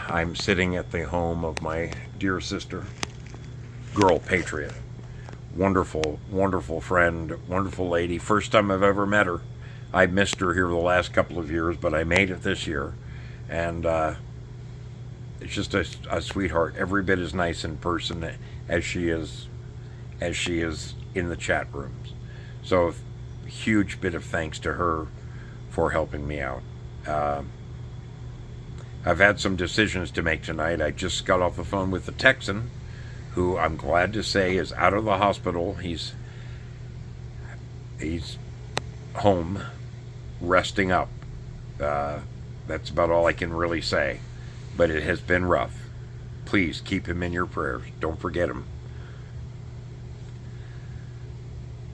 I'm sitting at the home of my dear sister, Girl Patriot. Wonderful, wonderful friend, wonderful lady. First time I've ever met her. I missed her here the last couple of years, but I made it this year. And it's just a sweetheart. Every bit as nice in person as she is in the chat rooms. So huge bit of thanks to her for helping me out. I've had some decisions to make tonight. I just got off the phone with the Texan, who I'm glad to say is out of the hospital. He's home, resting up. That's about all I can really say. But it has been rough. Please keep him in your prayers. Don't forget him.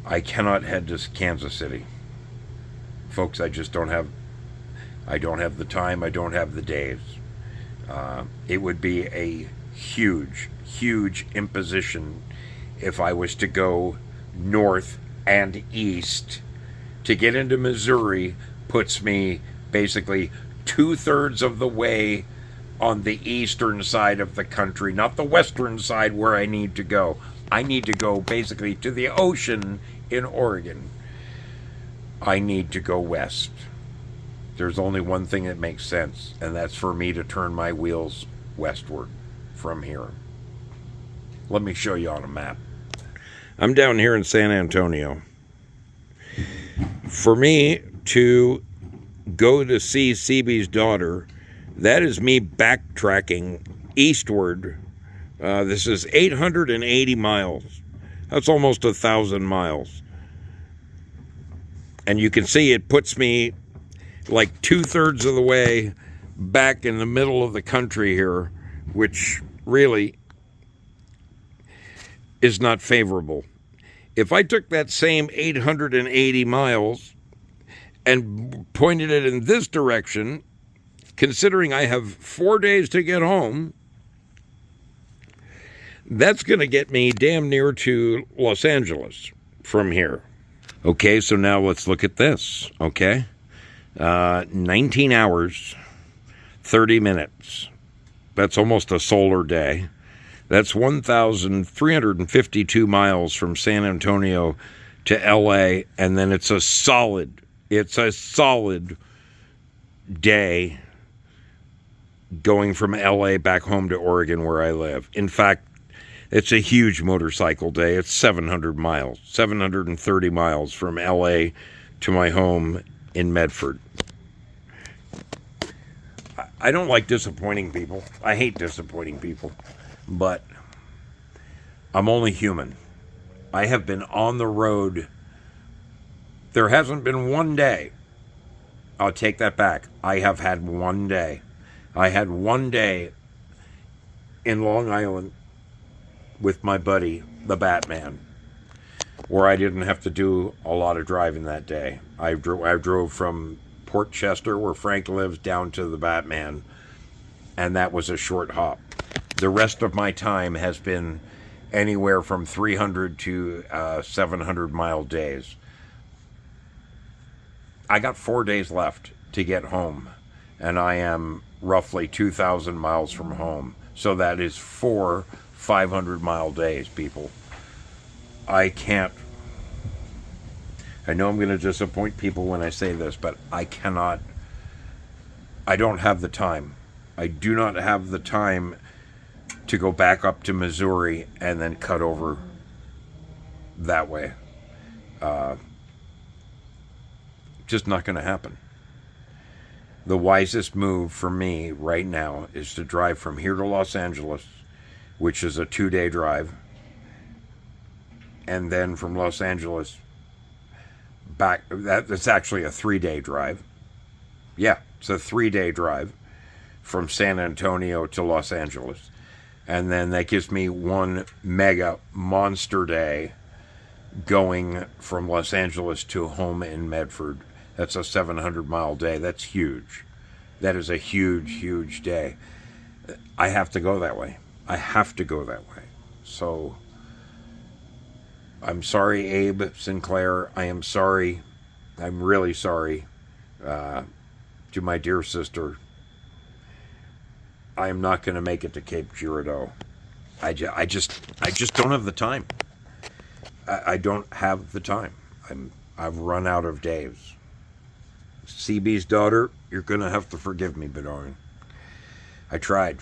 I cannot head to Kansas City. Folks, I just don't have the time. I don't have the days. It would be a huge, huge imposition if I was to go north and east. To get into Missouri puts me basically 2/3 of the way on the eastern side of the country, not the western side where I need to go. I need to go basically to the ocean in Oregon. I need to go west. There's only one thing that makes sense, and that's for me to turn my wheels westward from here. Let me show you on a map. I'm down here in San Antonio. For me to go to see CB's daughter, that is me backtracking eastward. This is 880 miles. That's almost 1,000 miles. And you can see it puts me like 2/3 of the way back in the middle of the country here, which really is not favorable. If I took that same 880 miles and pointed it in this direction, considering I have 4 days to get home, that's going to get me damn near to Los Angeles from here. Okay, so now let's look at this, okay? 19 hours, 30 minutes. That's almost a solar day. That's 1,352 miles from San Antonio to LA, and then it's a solid day going from LA back home to Oregon where I live. In fact, it's a huge motorcycle day. It's 700 miles, 730 miles from LA to my home in Medford. I don't like disappointing people. I hate disappointing people, but I'm only human. I have been on the road. There hasn't been one day. I'll take that back. I have had one day. I had one day in Long Island with my buddy, the Batman, where I didn't have to do a lot of driving that day. I drove from Port Chester, where Frank lives, down to the Batman, and that was a short hop. The rest of my time has been anywhere from 300 to 700 mile days. I got 4 days left to get home, and I am roughly 2,000 miles from home. So that is 4 500-mile days, people. I know I'm going to disappoint people when I say this, but I don't have the time. I do not have the time to go back up to Missouri and then cut over that way. Just not going to happen. The wisest move for me right now is to drive from here to Los Angeles, which is a 2-day drive, and then from Los Angeles back. That's actually a 3-day drive. Yeah, it's a 3-day drive from San Antonio to Los Angeles. And then that gives me one mega monster day going from Los Angeles to home in Medford. That's a 700-mile day. That's huge. That is a huge, huge day. I have to go that way. I have to go that way. So I'm sorry, Abe Sinclair. I am sorry. I'm really sorry to my dear sister. I am not going to make it to Cape Girardeau. I just don't have the time. I don't have the time. I've run out of days. CB's daughter, you're going to have to forgive me, Bernard. I tried.